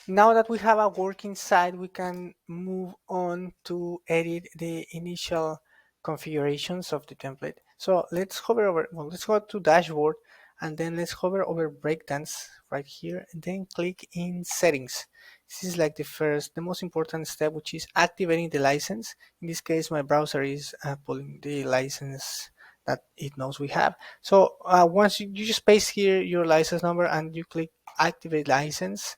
Now that we have a working site, we can move on to edit the initial configurations of the template. So let's hover over, well, let's go to dashboard and then let's hover over breakdowns right here and then click in settings. This is like the most important step, which is activating the license. In this case, my browser is pulling the license that it knows we have. So once you just paste here your license number and you click activate license.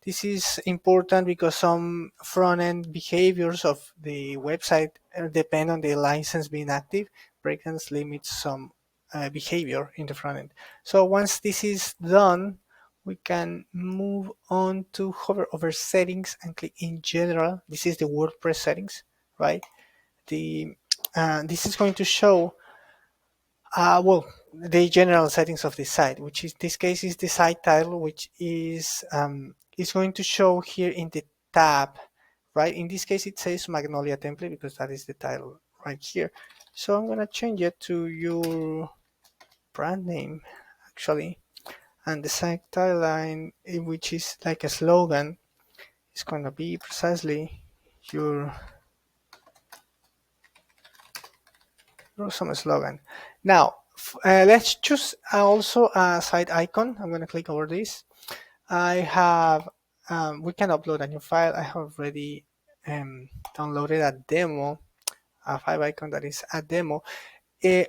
This is important because some front-end behaviors of the website depend on the license being active. Breakdowns limits some behavior in the front end. So once this is done, we can move on to hover over settings and click in general. This is the WordPress settings, right? The This is going to show well, the general settings of the site, which is this case is the site title, which is going to show here in the tab, right? In this case, it says Magnolia template because that is the title right here. So I'm gonna change it to your brand name, actually, and the site tagline, which is like a slogan, is gonna be precisely your awesome slogan. Now, let's choose also a site icon. I'm going to click over this. I have, we can upload a new file. I have already downloaded a demo, a five icon that is a demo.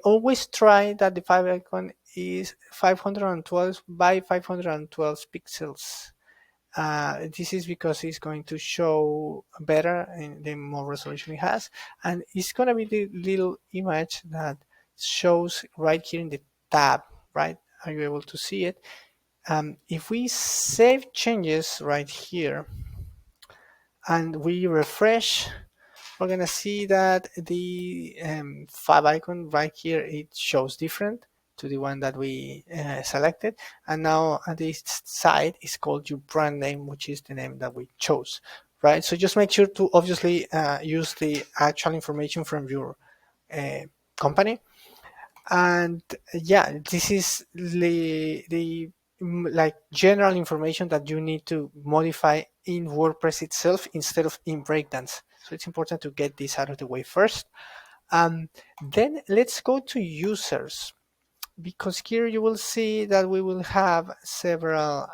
Always try that the five icon is 512 by 512 pixels. This is because it's going to show better and the more resolution it has, and it's going to be the little image that shows right here in the tab, right? Are you able to see it? If we save changes right here and we refresh, we're gonna see that the fab icon right here, it shows different to the one that we selected, and now this site is called your brand name, which is the name that we chose, right? So just make sure to obviously use the actual information from your uh, company. And yeah, this is like general information that you need to modify in WordPress itself instead of in breakdowns. So it's important to get this out of the way first. Then let's go to users, because here you will see that we will have several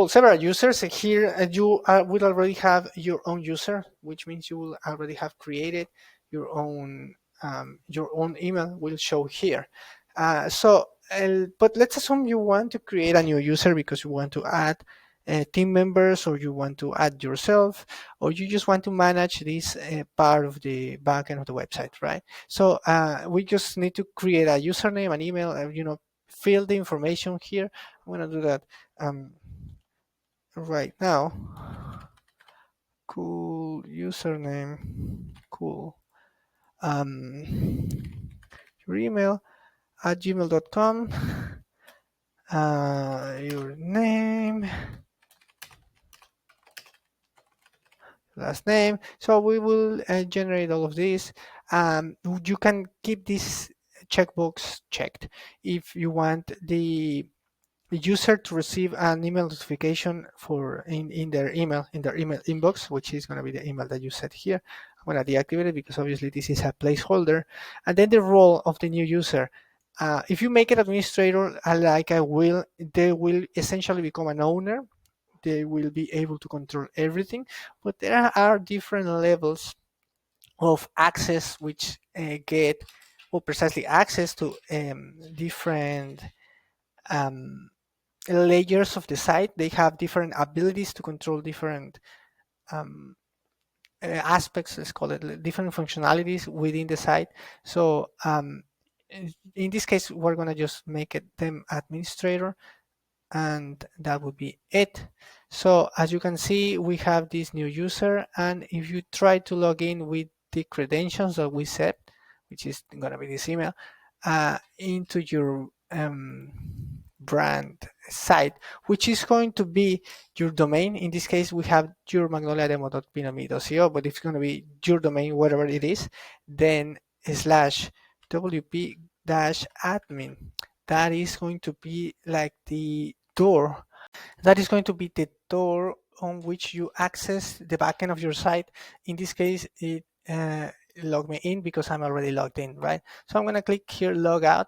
several users here. You will already have your own user, which means you will already have created your own email will show here. But let's assume you want to create a new user because you want to add team members, or you want to add yourself, or you just want to manage this part of the backend of the website, right? So we just need to create a username, an email, fill the information here. I'm going to do that. Right now. Cool username. Cool. Um, your email at gmail.com. Your name, last name. So we will generate all of this. You can keep this checkbox checked if you want the user to receive an email notification in their email inbox, which is going to be the email that you set here. I'm going to deactivate it because obviously this is a placeholder. And then the role of the new user. If you make it administrator, like I will, they will essentially become an owner. They will be able to control everything, but there are different levels of access which get, well, precisely access to different um, layers of the site. They have different abilities to control different um, aspects, let's call it, different functionalities within the site. So in this case, we're going to just make it them administrator, and that would be it. So as you can see, we have this new user, and if you try to log in with the credentials that we set, which is going to be this email, into your brand site, which is going to be your domain. In this case, we have your magnoliademo.pinami.co, but it's going to be your domain, whatever it is, then slash wp dash admin. That is going to be like the door That is going to be the door on which you access the backend of your site. In this case, it logged me in because I'm already logged in, right? So I'm going to click here, log out,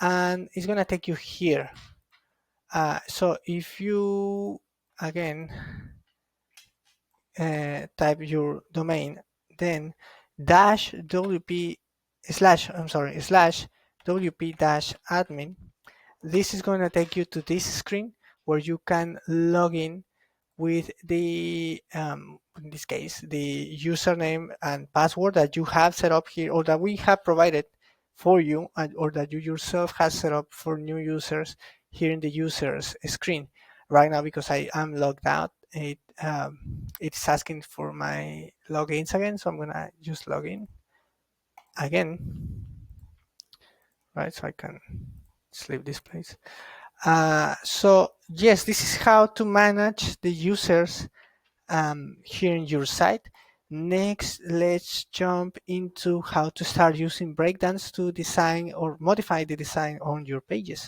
and it's going to take you here. So if you, again, type your domain, then dash wp slash, I'm sorry, slash wp dash admin, this is going to take you to this screen where you can log in with the in this case the username and password that you have set up here, or that we have provided for you, or that you yourself has set up for new users here in the users screen. Right now, because I am logged out, it's asking for my logins again, so I'm gonna just log in again, right? So I can just leave this place. So yes, this is how to manage the users here in your site. Next, let's jump into how to start using breakdowns to design or modify the design on your pages.